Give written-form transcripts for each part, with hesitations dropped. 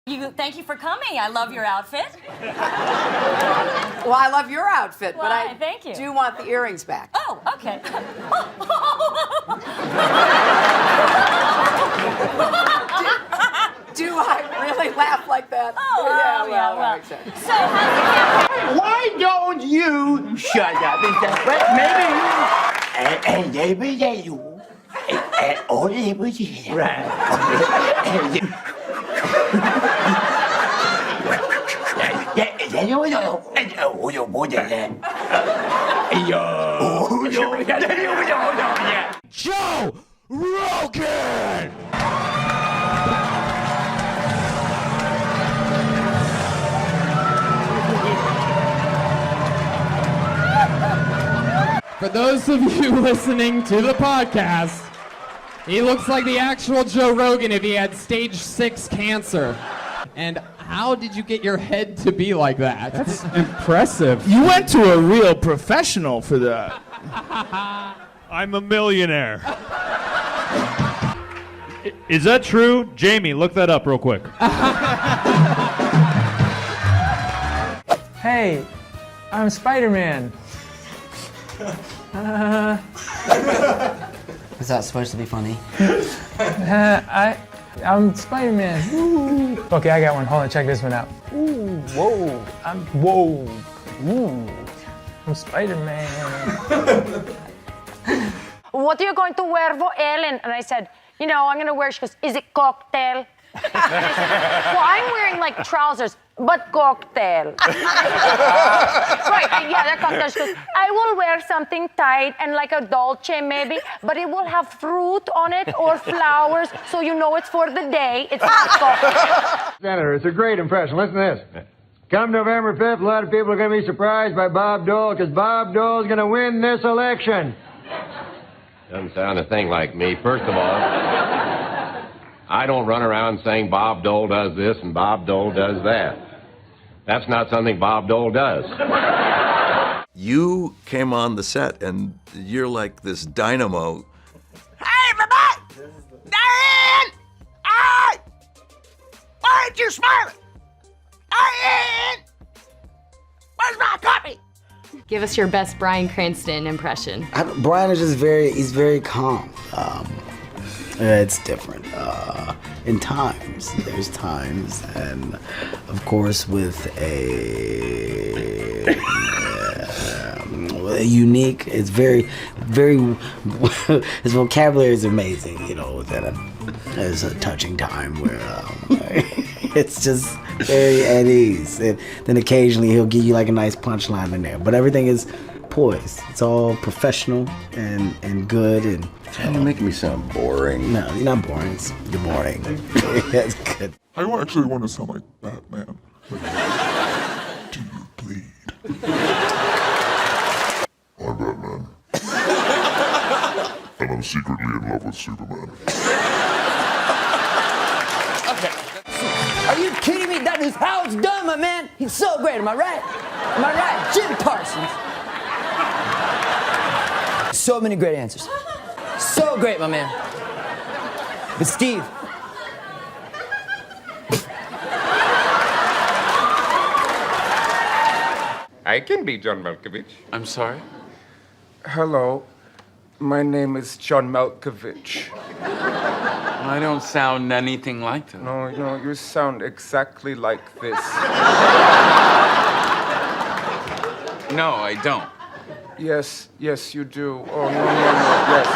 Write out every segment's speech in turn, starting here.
Thank you for coming. I love your outfit. Well, I love your outfit, but I thank you. do want the earrings back. Oh, okay. Do I really laugh like that? Well. Exactly. So, how's the Why don't you shut up and say, well, maybe you. Right. Joe Rogan! For those of you listening to the podcast, he looks like the actual Joe Rogan if he had stage 6 cancer. And how did you get your head to be like that? That's impressive. You went to a real professional for that. I'm a millionaire. Is that true? Jamie, look that up real quick. Hey, I'm Spider-Man. Is that supposed to be funny? I'm Spider-Man. Woo. Okay, I got one. Hold on, check this one out. Ooh, whoa. I'm Spider-Man. What are you going to wear for Ellen? And I said, I'm going to wear, she goes, is it cocktail? And I said, well, I'm wearing like trousers, but cocktail. Right, they're cocktails. She goes, I will wear something tight and like a dolce maybe, but it will have fruit on it or flowers, so you know it's for the day. It's not cocktail. Senator, it's a great impression. Listen to this. Come November 5th, a lot of people are going to be surprised by Bob Dole, because Bob Dole's going to win this election. Doesn't sound a thing like me. First of all, I don't run around saying Bob Dole does this and Bob Dole does that. That's not something Bob Dole does. You came on the set and you're like this dynamo. Hey, everybody! Diane! Why aren't you smiling? Diane! Where's my copy? Give us your best Bryan Cranston impression. Bryan is just he's very calm. It's different. There's times, and of course with a unique, it's very, his vocabulary is amazing, there's a touching time where it's just very at ease. And then occasionally he'll give you like a nice punchline in there, but everything is poised. It's all professional and good. And you're making me sound boring. No, you're not boring. You're boring. That's good. I actually want to sound like Batman. Do you bleed? I'm Batman. And I'm secretly in love with Superman. Okay. Are you kidding me? That is how it's done, my man. He's so great. Am I right? Am I right? Jim Parsons. So many great answers. So great, my man. But Steve. I can be John Malkovich. I'm sorry? Hello. My name is John Malkovich. I don't sound anything like that. No, you sound exactly like this. No, I don't. Yes, you do. Oh, no, yes.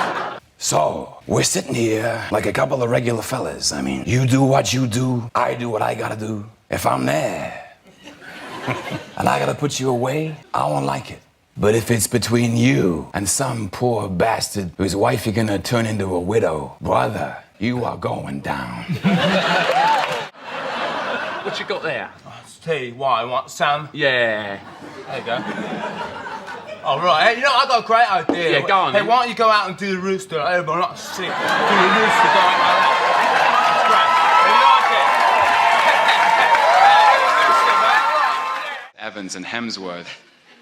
So, we're sitting here like a couple of regular fellas. I mean, you do what you do, I do what I gotta do. If I'm there and I gotta put you away, I won't like it. But if it's between you and some poor bastard whose wife you're gonna turn into a widow, brother, you are going down. What you got there? I'll tell you what, I want some. Yeah. There you go. Oh, right. Hey, I got a great idea. Yeah, go on. Hey, why don't you go out and do the rooster? Everybody, not sick. Do the rooster, go out like that. Great. You like it? Evans and Hemsworth,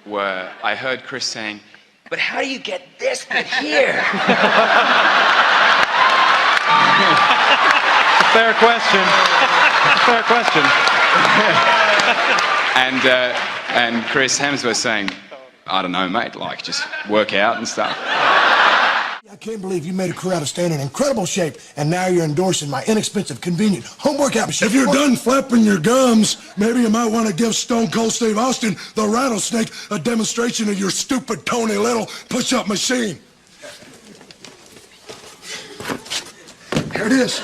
where I heard Chris saying, but how do you get this bit here? Fair question. Fair question. And Chris Hemsworth saying, I don't know, mate, like just work out and stuff. I can't believe you made a career out of staying in incredible shape, and now you're endorsing my inexpensive, convenient home workout machine. If you're done flapping your gums, maybe you might want to give Stone Cold Steve Austin, the Rattlesnake, a demonstration of your stupid Tony Little push-up machine. Here it is.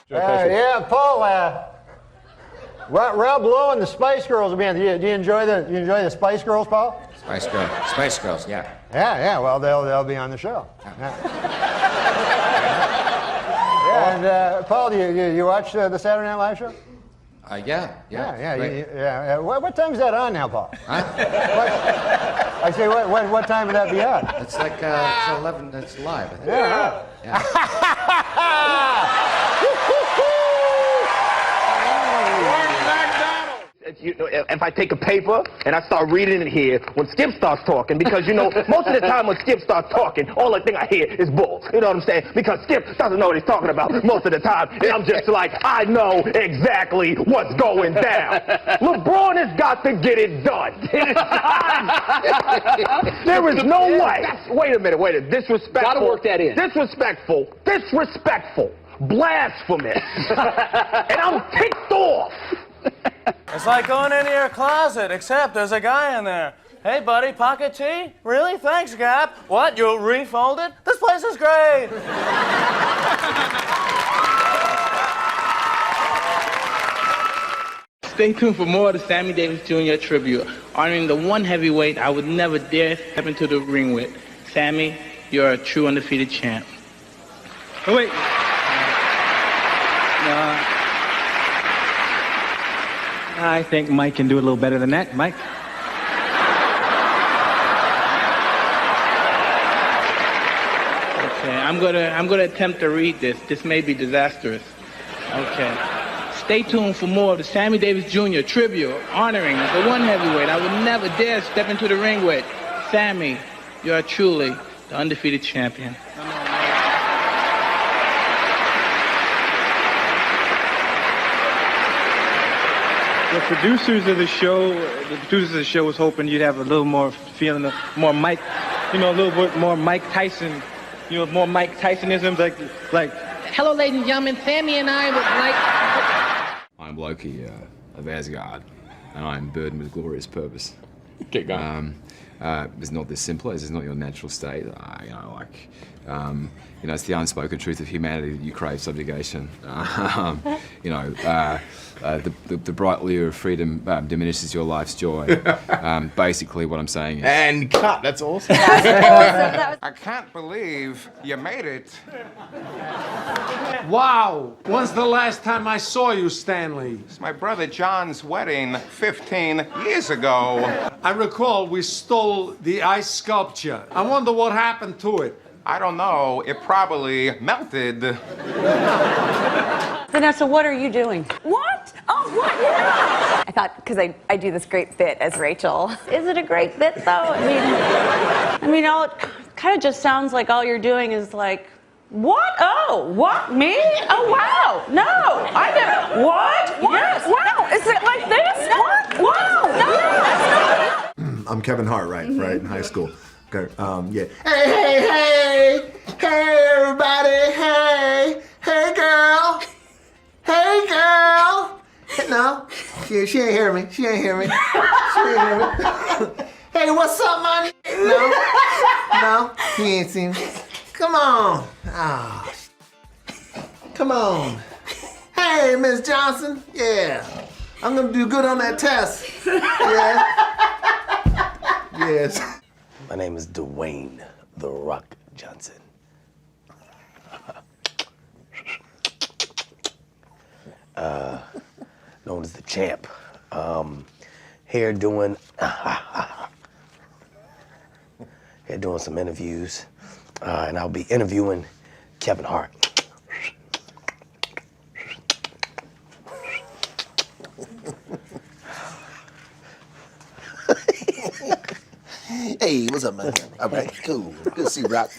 Yeah, Paul. Rob Lowe and the Spice Girls are being. Do you enjoy the Spice Girls, Paul? Spice Girls, yeah. Yeah. Well, they'll be on the show. Yeah. And Paul, do you watch the Saturday Night Live show? Yeah. What time is that on now, Paul? Huh? I say, what time would that be on? It's like it's 11. It's live. I think. Yeah. If I take a paper and I start reading it here when Skip starts talking, because, most of the time when Skip starts talking, all the thing I hear is bull. You know what I'm saying? Because Skip doesn't know what he's talking about most of the time. And I'm just like, I know exactly what's going down. LeBron has got to get it done. There is no way. Wait a minute. Disrespectful. Gotta work that in. Disrespectful. Blasphemous. And I'm ticked off. It's like going into your closet, except there's a guy in there. Hey, buddy, pocket tee? Really? Thanks, Gap. What, you'll refold it? This place is great. Stay tuned for more of the Sammy Davis Jr. tribute, honoring the one heavyweight I would never dare step into the ring with. Sammy, you're a true undefeated champ. Oh, wait. I think Mike can do a little better than that. Mike? Okay, I'm gonna attempt to read this. This may be disastrous. Okay. Stay tuned for more of the Sammy Davis Jr. tribute, honoring the one heavyweight I would never dare step into the ring with. Sammy, you are truly the undefeated champion. The producers of the show was hoping you'd have a little more feeling of more Mike, a little bit more Mike Tyson, more Mike Tysonisms, like, Hello, ladies and gentlemen, Sammy and I would like... I'm Loki of Asgard, and I'm burdened with glorious purpose. Get going. It's not this simple. It's not your natural state. It's the unspoken truth of humanity that you crave subjugation. The bright lure of freedom diminishes your life's joy. Basically, what I'm saying is. And cut. That's awesome. I can't believe you made it. Wow. When's the last time I saw you, Stanley? It's my brother John's wedding 15 years ago. I recall we stole the ice sculpture. I wonder what happened to it. I don't know. It probably melted. Vanessa, what are you doing? What? Oh, what? Yeah. I thought, because I do this great bit as Rachel. Is it a great bit, though? I mean, it kind of just sounds like all you're doing is like, what? Oh, what? Me? Oh, wow. No, I never. What? Yes. Wow. Is it like this? What? Wow. No, that's not. I'm Kevin Hart, right, in high school. Okay, yeah. Hey, everybody. Hey, girl. No, she ain't hear me. Hey, what's up, man? No, he ain't seen me. Come on. Oh, come on. Hey, Miss Johnson. Yeah, I'm gonna do good on that test. Yeah. Yes. My name is Dwayne The Rock Johnson. Known as the champ. Here doing some interviews, and I'll be interviewing Kevin Hart. Hey, what's up, man? All right, cool. Good to see you, Rock.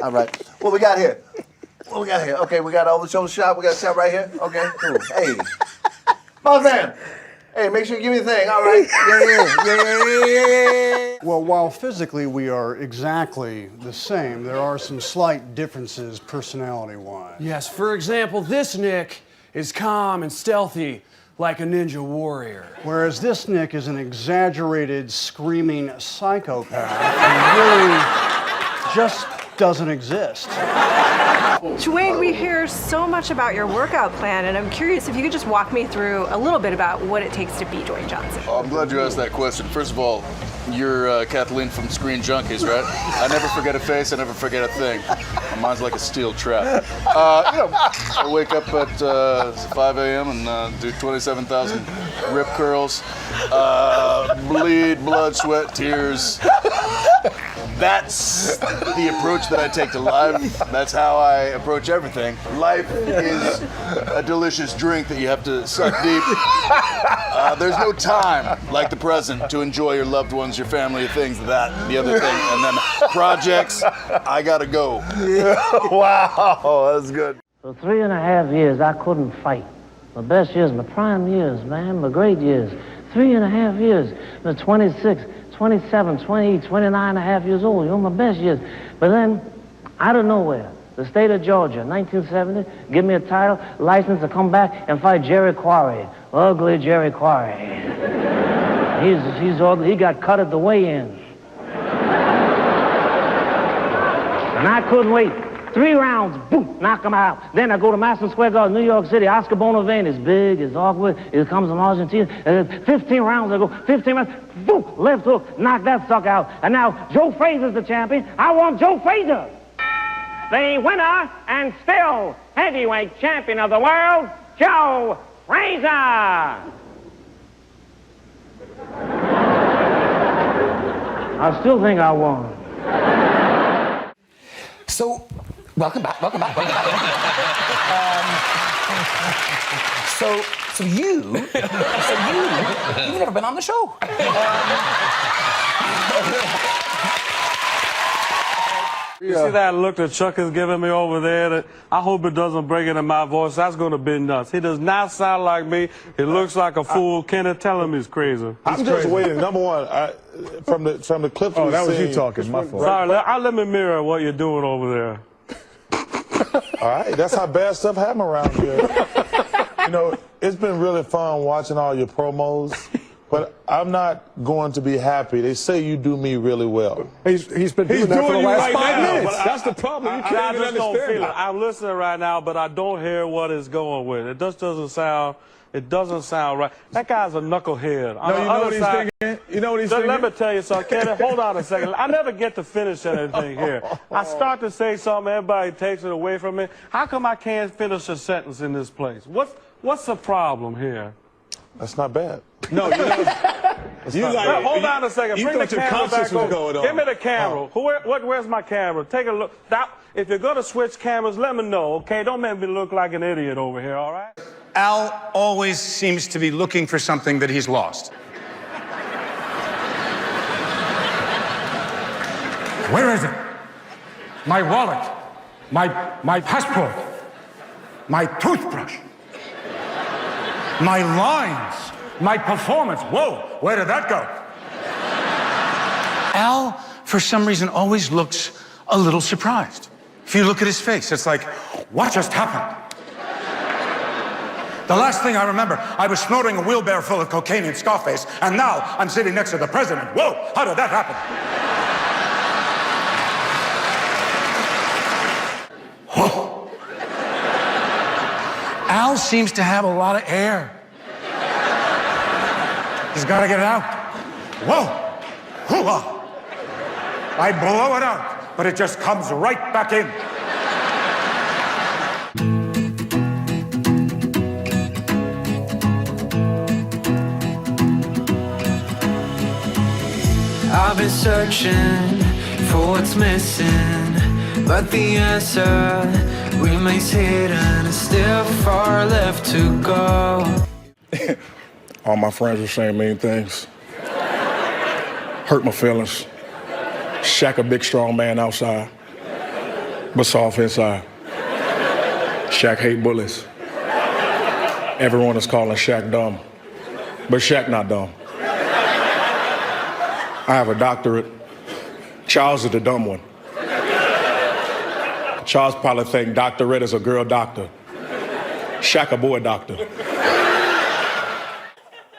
All right, what we got here? What we got here? Okay, we got all the shoulder shot. We got a shot right here. Okay, cool. Hey, boss man. Hey, make sure you give me the thing. All right. Yeah. Well, while physically we are exactly the same, there are some slight differences personality-wise. Yes, for example, this Nick is calm and stealthy like a ninja warrior. Whereas this Nick is an exaggerated, screaming psychopath who really just doesn't exist. Dwayne, we hear so much about your workout plan, and I'm curious if you could just walk me through a little bit about what it takes to be Dwayne Johnson. Oh, I'm glad you asked that question. First of all, you're Kathleen from Screen Junkies, right? I never forget a face, I never forget a thing. My mind's like a steel trap. I wake up at 5 a.m. and do 27,000 rip curls, bleed, blood, sweat, tears. That's the approach that I take to life. That's how I approach everything. Life is a delicious drink that you have to suck deep. There's no time like the present to enjoy your loved ones, your family, things, that, the other thing. And then projects, I gotta go. Wow, that's good. For 3.5 years, I couldn't fight. My best years, my prime years, man, my great years. 3.5 years, the 26, 27, 28, 29 and a half years old. You know, my best years. But then, out of nowhere, the state of Georgia, 1970, give me a title, license to come back and fight Jerry Quarry. Ugly Jerry Quarry. He's ugly. He got cut at the weigh-in. And I couldn't wait. 3 rounds, boom, knock him out. Then I go to Madison Square Garden, New York City. Oscar Bonavane is big, is awkward. He comes from Argentina. And 15 rounds, I go, 15 rounds, boom, left hook, knock that sucker out. And now Joe Frazier's the champion. I want Joe Frazier. The winner and still heavyweight champion of the world, Joe Frazier. I still think I won. So, welcome back. You've never been on the show. You see that look that Chuck is giving me over there? I hope it doesn't break into my voice. That's going to be nuts. He does not sound like me. He looks like a fool. Kenneth, tell him he's crazy. I'm just waiting. Number one, from the clips we've that was seen, you talking. My fault. Sorry, let me mirror what you're doing over there. All right, that's how bad stuff happens around here. You know, it's been really fun watching all your promos, but I'm not going to be happy. They say you do me really well. He's been doing that for the last 5 minutes. That's the problem. You can't even understand it. I'm listening right now, but I don't hear what it's going with. It just doesn't sound. It doesn't sound right. That guy's a knucklehead. No, you know what he's thinking? You know what he's thinking? Let me tell you something, Kenneth. Hold on a second. I never get to finish anything here. I start to say something, everybody takes it away from me. How come I can't finish a sentence in this place? What's the problem here? That's not bad. No, you know. Hold on a second. Bring the camera back over. Give me the camera. Oh. Where's my camera? Take a look. If you're going to switch cameras, let me know, okay? Don't make me look like an idiot over here, all right? Al always seems to be looking for something that he's lost. Where is it? My wallet, my passport, my toothbrush, my lines, my performance. Whoa, where did that go? Al, for some reason, always looks a little surprised. If you look at his face, it's like, what just happened? The last thing I remember, I was snorting a wheelbarrow full of cocaine in Scarface, and now I'm sitting next to the president. Whoa, how did that happen? Whoa. Al seems to have a lot of air. He's got to get it out. Whoa, hoo-ha. I blow it out, but it just comes right back in. I've been searching for what's missing, but the answer remains hidden and still far left to go. All my friends were saying mean things. Hurt my feelings. Shaq a big, strong man outside, but soft inside. Shaq hate bullies. Everyone is calling Shaq dumb. But Shaq not dumb. I have a doctorate. Charles is the dumb one. Charles probably think Dr. Red is a girl doctor. Shaq a boy doctor.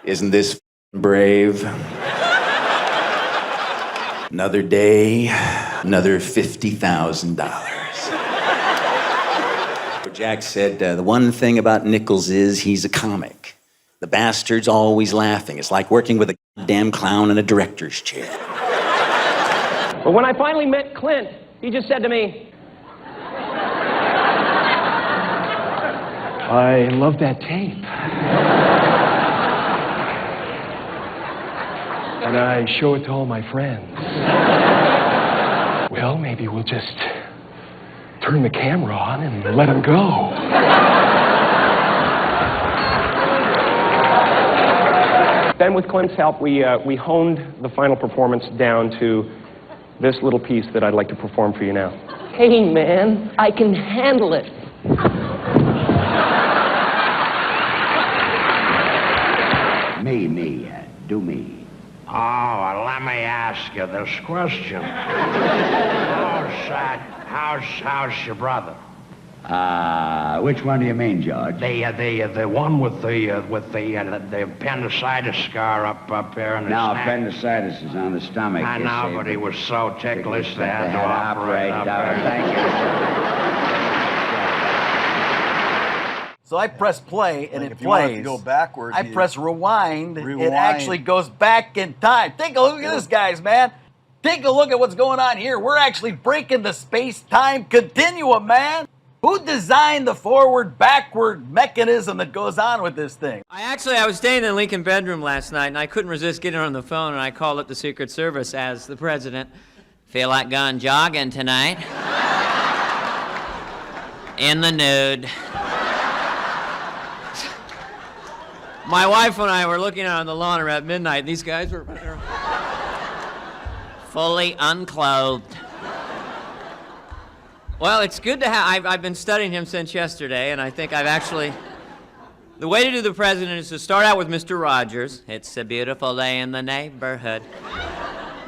Isn't this brave? Another day, another $50,000. Jack said, the one thing about Nichols is he's a comic. The bastard's always laughing. It's like working with a damn clown in a director's chair. But when I finally met Clint, he just said to me, I love that tape. And I show it to all my friends. Well, maybe we'll just turn the camera on and let him go. Then with Clint's help, we honed the final performance down to this little piece that I'd like to perform for you now. Hey, man, I can handle it. Me, do me. Oh, well, let me ask you this question. How's your brother? Which one do you mean, George? The one with the appendicitis scar up there in his neck. Appendicitis is on the stomach. I know, but he was so ticklish they had to operate up there. Thank you. So I press play and it if you want plays. to go backwards, I press rewind. It actually goes back in time. Take a look at this, guys, man. Take a look at what's going on here. We're actually breaking the space-time continuum, man. Who designed the forward-backward mechanism that goes on with this thing? I was staying in the Lincoln bedroom last night, and I couldn't resist getting on the phone, and I called up the Secret Service as the president. Feel like going jogging tonight? In the nude. My wife and I were looking out on the lawn around midnight, and these guys were fully unclothed. Well, it's good to have. I've been studying him since yesterday, and I think I've actually. The way to do the president is to start out with Mr. Rogers. It's a beautiful day in the neighborhood.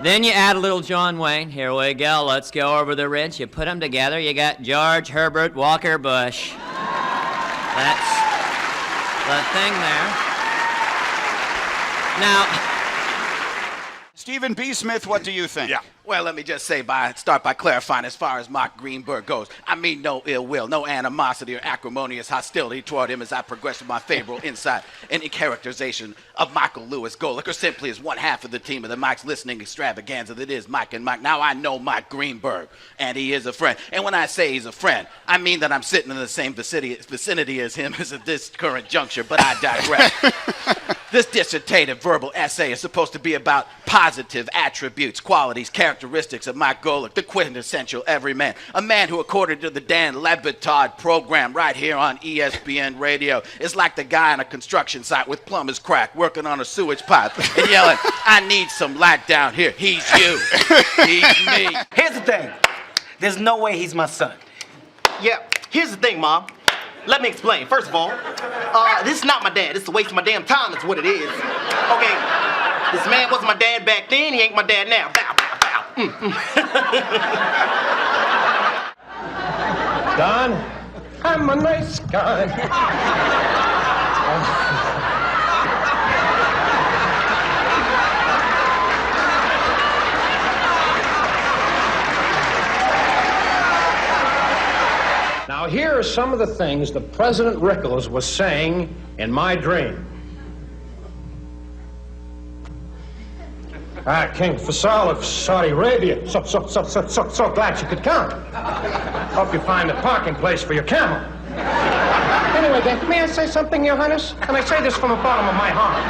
Then you add a little John Wayne. Here we go. Let's go over the ridge. You put them together. You got George Herbert Walker Bush. That's the thing there. Now, Stephen B. Smith, what do you think? Yeah. Well, let me just start by clarifying as far as Mark Greenberg goes. I mean no ill will, no animosity or acrimonious hostility toward him as I progress with my favorable insight and characterization of Michael Lewis Golick, or simply as one half of the team of the Mike's listening extravaganza that is Mike and Mike. Now, I know Mike Greenberg, and he is a friend. And when I say he's a friend, I mean that I'm sitting in the same vicinity as him as at this current juncture, but I digress. This dissertative verbal essay is supposed to be about positive attributes, qualities, characteristics of Mike Golick, the quintessential everyman, a man who, according to the Dan Le Batard program right here on ESPN Radio, is like the guy on a construction site with plumber's crack working on a sewage pipe and yelling, I need some light down here. He's you. He's me. Here's the thing. There's no way he's my son. Yeah, here's the thing, Mom. Let me explain. First of all, this is not my dad. It's a waste of my damn time. That's what it is. Okay, this man wasn't my dad back then. He ain't my dad now. Bow, bow, bow. Don, I'm a nice guy. Now, here are some of the things that President Rickles was saying in my dream. King Faisal of Saudi Arabia, so glad you could come. Hope you find a parking place for your camel. Anyway, then, may I say something, Your Highness? And I say this from the bottom of my heart.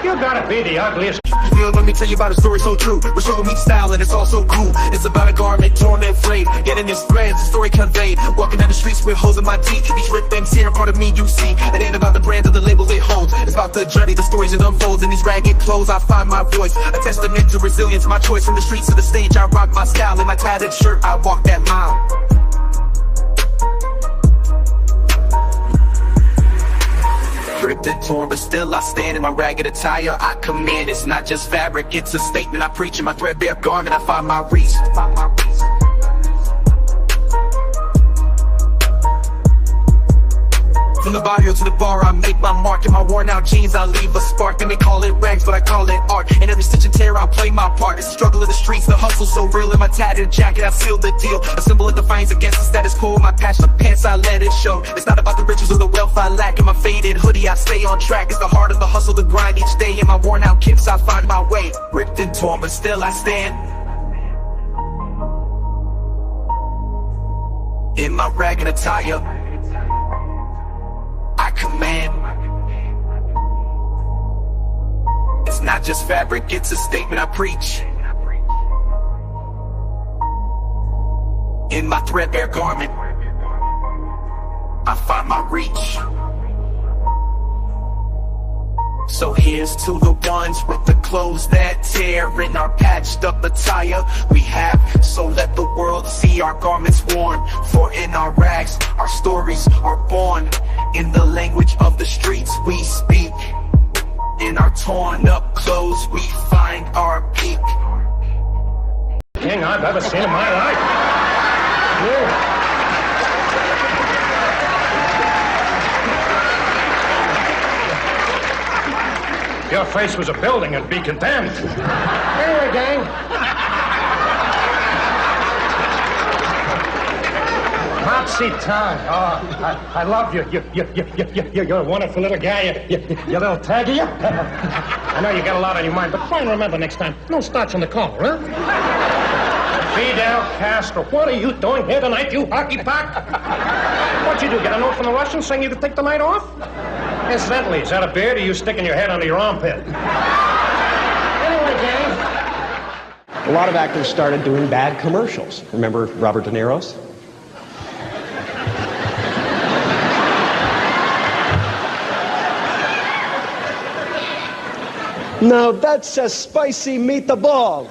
You gotta be the ugliest. Let me tell you about a story so true. We're showing me style and it's all so cool. It's about a garment torn and frayed, getting his threads, the story conveyed. Walking down the streets with holes in my teeth. Each rip and tear, part of me you see. It ain't about the brand or the label it holds. It's about the journey, the stories it unfolds. In these ragged clothes I find my voice, a testament to resilience. My choice from the streets to the stage, I rock my style. In my tattered shirt, I walk that mile. ripped and torn, but still I stand in my ragged attire. I command, it's not just fabric, it's a statement I preach. In my threadbare garment, I find my reach. From the barrio to the bar, I make my mark. In my worn out jeans, I leave a spark. And they call it rags, but I call it art. And every stitch and tear, I'll play my part. It's the struggle of the streets, the hustle so real. In my tattered jacket, I seal the deal. A symbol of defiance against the status quo. My passion of pants, I let it show. It's not about the riches or the wealth I lack. In my faded hoodie, I stay on track. It's the heart of the hustle, the grind each day. In my worn out kicks, I find my way. Ripped and torn, but still I stand. In my ragged attire, I command. It's not just fabric, it's a statement I preach. In my threadbare garment, I find my reach. So here's to the ones with the clothes that tear. In our patched up attire we have, so let the world see our garments worn. For in our rags, our stories are born. In the language of the streets we speak. In our torn up clothes we find our peak. Thing I've ever seen in my life. Yeah. If your face was a building, it'd be condemned. Anyway, gang. Hot seat time. Oh, I love you. You're a wonderful little guy. You little taggy. I know you got a lot on your mind, but try and remember next time, no starch on the collar, huh? Fidel Castro, what are you doing here tonight, you hockey puck? What'd you do, get a note from the Russians saying you could take the night off? Incidentally, is that a beard or you sticking your head under your armpit? Anyway, gang. A lot of actors started doing bad commercials. Remember Robert De Niro's? Now that's a spicy meatball.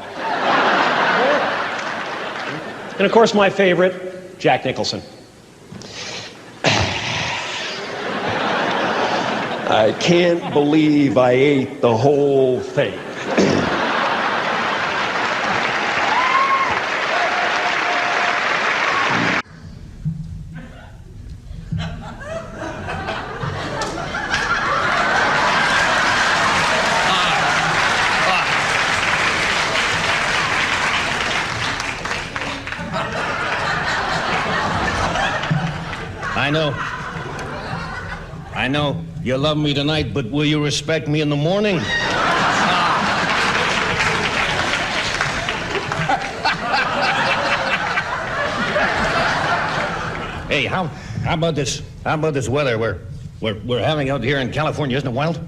And of course, my favorite, Jack Nicholson. I can't believe I ate the whole thing. I know you love me tonight, but will you respect me in the morning? Hey, how about this? How about this weather we're having out here in California? Isn't it wild?